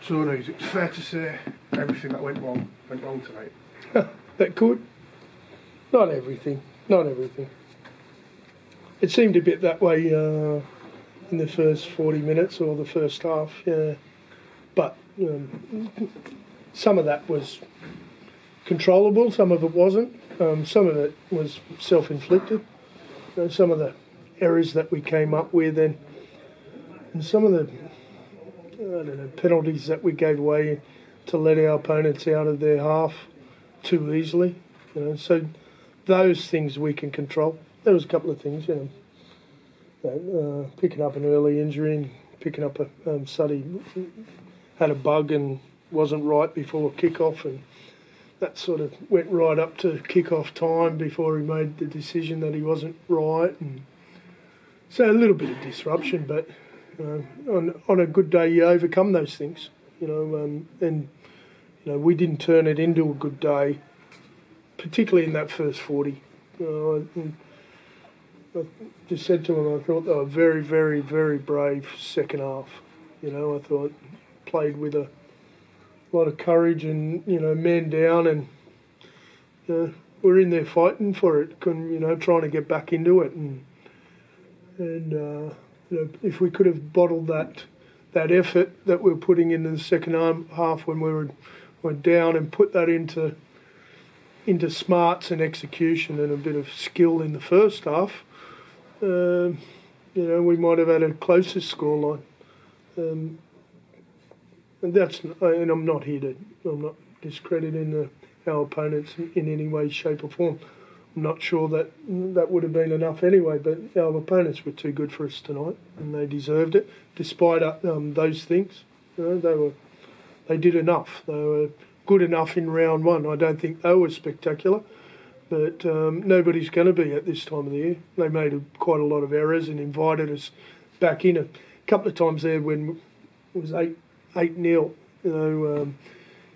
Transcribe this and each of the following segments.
So, no, is it fair to say everything that went wrong tonight? That could. Not everything. Not everything. It seemed a bit that way in the first 40 minutes or the first half, yeah. But some of that was controllable, some of it wasn't. Some of it was self-inflicted. Some of the errors that we came up with and some of the penalties that we gave away to let our opponents out of their half too easily. So those things we can control. There was a couple of things, picking up an early injury and picking up a Suddy had a bug and wasn't right before kick-off, and that sort of went right up to kick-off time before he made the decision that he wasn't right. And so a little bit of disruption, but on a good day you overcome those things, and we didn't turn it into a good day, particularly in that first 40. I just said to him, I thought they were very, very, very brave second half. I thought played with a lot of courage and, man down, and we're in there fighting for it, trying to get back into it. And if we could have bottled that effort that we were putting in the second half when we were down and put that into smarts and execution and a bit of skill in the first half, we might have had a closer scoreline. And I'm not discrediting our opponents in any way, shape or form. I'm not sure that would have been enough anyway, but our opponents were too good for us tonight and they deserved it. Despite those things, they did enough. They were good enough in round one. I don't think they were spectacular, but nobody's going to be at this time of the year. They made quite a lot of errors and invited us back in a couple of times there when it was 8-0.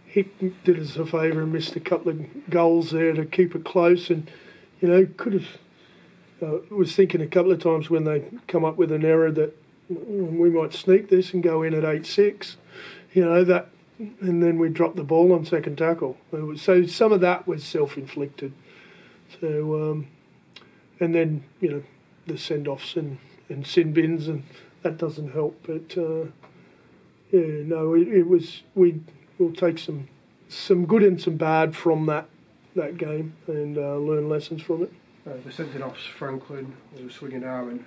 Hick did us a favour and missed a couple of goals there to keep it close, and could have. Was thinking a couple of times when they come up with an error that we might sneak this and go in at 8-6. That. And then we dropped the ball on second tackle. So some of that was self-inflicted. So, and then, the send-offs and sin bins, and that doesn't help. But, it was, we'll take some good and some bad from that game and learn lessons from it. The sending-offs, Franklin, was a swinging arm, and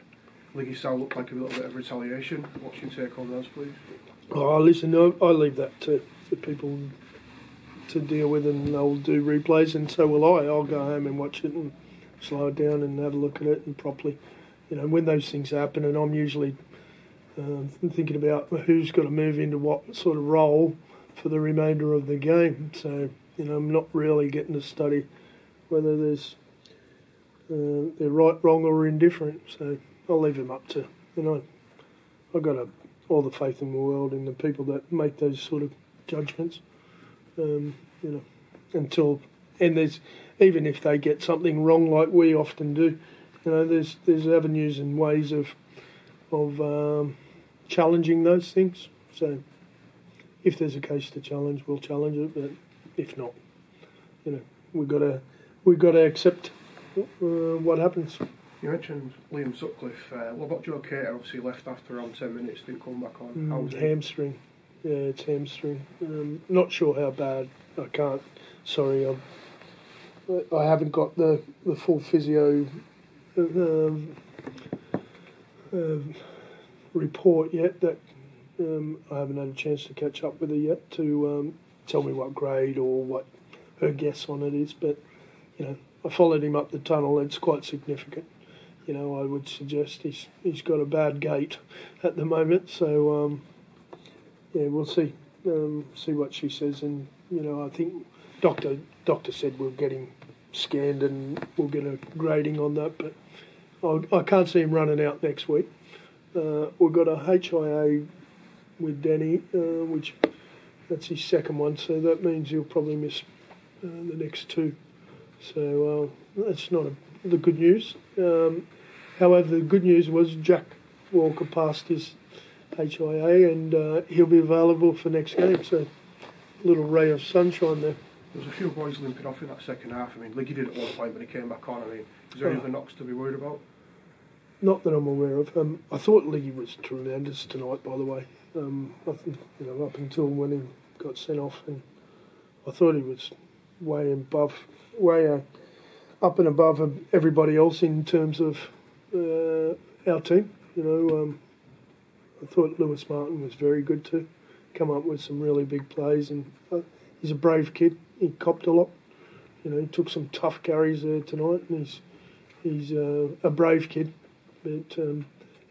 Liggy Sal looked like a little bit of retaliation. What's your take on those, please? Oh, listen, I leave that to people to deal with, and they'll do replays, and so will I. I'll go home and watch it and slow it down and have a look at it and properly. When those things happen, and I'm usually thinking about who's got to move into what sort of role for the remainder of the game. So, I'm not really getting to study whether they're right, wrong or indifferent. So I'll leave them up to, I've got all the faith in the world in the people that make those sort of judgments, until, and there's, even if they get something wrong like we often do, there's avenues and ways of challenging those things. So if there's a case to challenge, we'll challenge it, but if not, we've got to accept what happens. You mentioned Liam Sutcliffe. What about Joe Cater? Obviously left after around 10 minutes, didn't come back on. How was it? Hamstring. Yeah, it's hamstring. Not sure how bad. I can't. Sorry, I haven't got the full physio report yet. That I haven't had a chance to catch up with her yet to tell me what grade or what her guess on it is. But I followed him up the tunnel. It's quite significant. I would suggest he's got a bad gait at the moment. So we'll see. See what she says, and I think doctor said we'll get him scanned and we'll get a grading on that. But I can't see him running out next week. We've got a HIA with Danny, which that's his second one, so that means he'll probably miss the next two. So that's not the good news. However, the good news was Jack Walker passed his HIA, and he'll be available for next game. So, a little ray of sunshine there. There was a few boys limping off in that second half. I mean, Liggy did at one point, but he came back on. I mean, is there any other knocks to be worried about? Not that I'm aware of. I thought Liggy was tremendous tonight, by the way. I think, up until when he got sent off, and I thought he was way up and above everybody else in terms of our team. I thought Lewis Martin was very good too. Come up with some really big plays, and he's a brave kid. He copped a lot. He took some tough carries there tonight, and he's a brave kid. But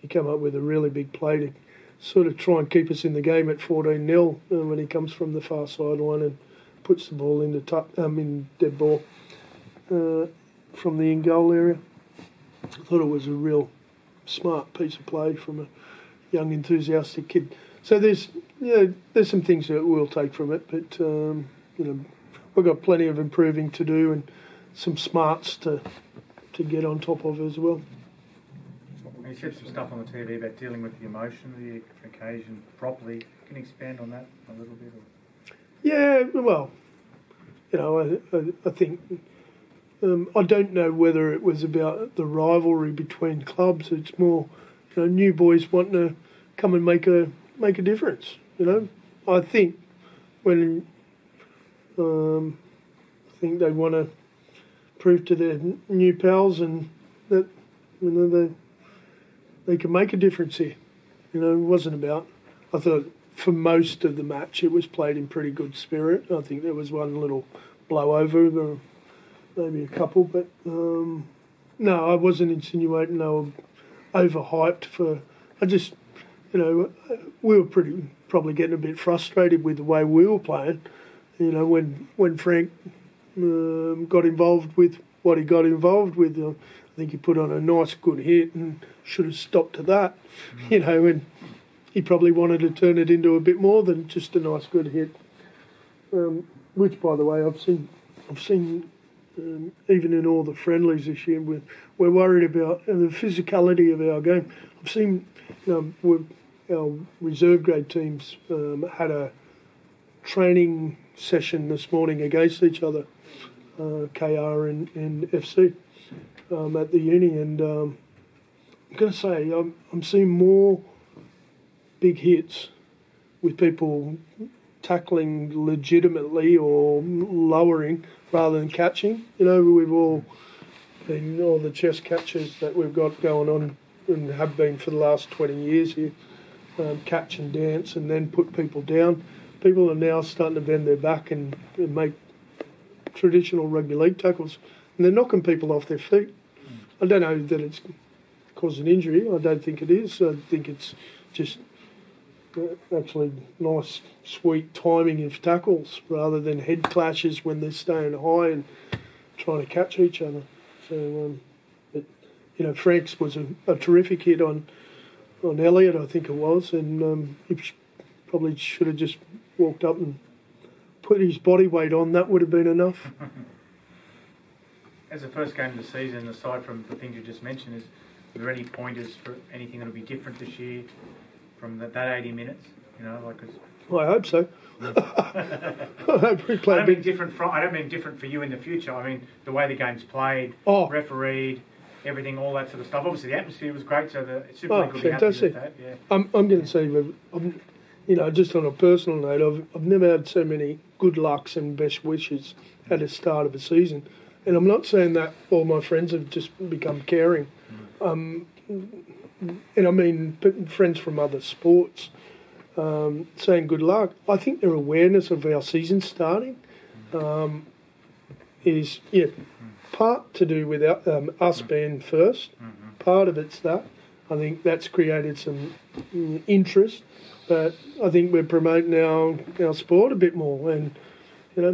he came up with a really big play to sort of try and keep us in the game at 14-0 when he comes from the far sideline and puts the ball in dead ball from the in-goal area. I thought it was a real smart piece of play from a young, enthusiastic kid. So there's some things that we'll take from it, but we've got plenty of improving to do and some smarts to get on top of as well. You said some stuff on the TV about dealing with the emotion of the occasion properly. Can you expand on that a little bit? Yeah, well, I think I don't know whether it was about the rivalry between clubs. It's more, new boys wanting to come and make a difference. I think when I think they want to prove to their new pals and that they can make a difference here. It wasn't about. I thought for most of the match it was played in pretty good spirit. I think there was one little blowover, maybe a couple, but no, I wasn't insinuating they were overhyped for. I just, we were probably getting a bit frustrated with the way we were playing. When Frank got involved with what he got involved with, I think he put on a nice, good hit and should have stopped to that. And he probably wanted to turn it into a bit more than just a nice, good hit. Which, by the way, I've seen even in all the friendlies this year, we're worried about the physicality of our game. I've seen our reserve grade teams had a training session this morning against each other, KR and FC, at the uni, and I'm going to say I'm seeing more big hits with people tackling legitimately or lowering rather than catching. We've all been, all the chest catches that we've got going on and have been for the last 20 years here, catch and dance and then put people down. People are now starting to bend their back and make traditional rugby league tackles, and they're knocking people off their feet. I don't know that it's causing injury. I don't think it is. I think it's just actually nice, sweet timing of tackles rather than head clashes when they're staying high and trying to catch each other. So, Frank's was a terrific hit on Elliott, I think it was, and he probably should have just walked up and put his body weight on. That would have been enough. As the first game of the season, aside from the things you just mentioned, are there any pointers for anything that will be different this year from that 80 minutes? Well, I hope so. I don't mean different for you in the future. I mean the way the game's played, refereed, everything, all that sort of stuff. Obviously, the atmosphere was great, so the Super League will be happy with that. Yeah. I'm going to say, just on a personal note, I've never had so many good lucks and best wishes at the start of a season. And I'm not saying that all my friends have just become caring. And I mean friends from other sports saying good luck. I think their awareness of our season starting is, part to do with us being first. Part of it's that. I think that's created some interest. But I think we're promoting our sport a bit more, and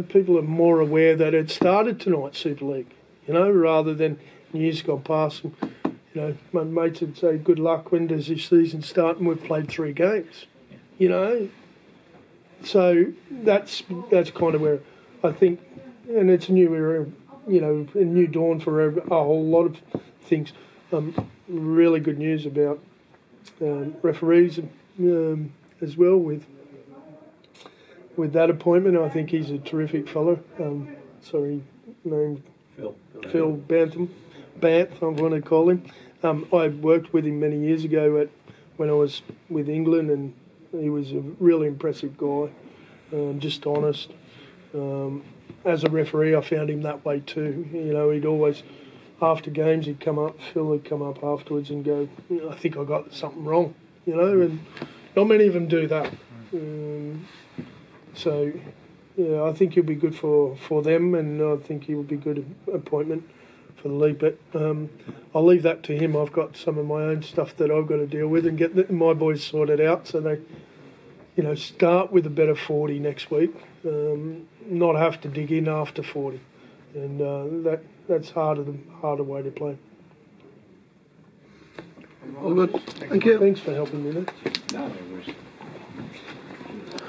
people are more aware that it started tonight, Super League. Rather than years gone past. My mates would say, "Good luck. When does this season start?" And we've played 3 games. So that's kind of where I think, and it's a new era, a new dawn for a whole lot of things. Really good news about referees as well with that appointment. I think he's a terrific fellow. Named Phil Banth, I want to call him. I worked with him many years ago when I was with England, and he was a really impressive guy, just honest. As a referee, I found him that way too. You know, he'd always, after games, Phil would come up afterwards and go, I think I got something wrong, you know, and not many of them do that. So, yeah, I think he'll be good for them, and I think he will be a good appointment for the league. But I'll leave that to him. I've got some of my own stuff that I've got to deal with and get my boys sorted out, so they, you know, start with a better 40 next week, not have to dig in after 40, and that's harder way to play. All good. Thank you. Thanks for helping me there. No, it was.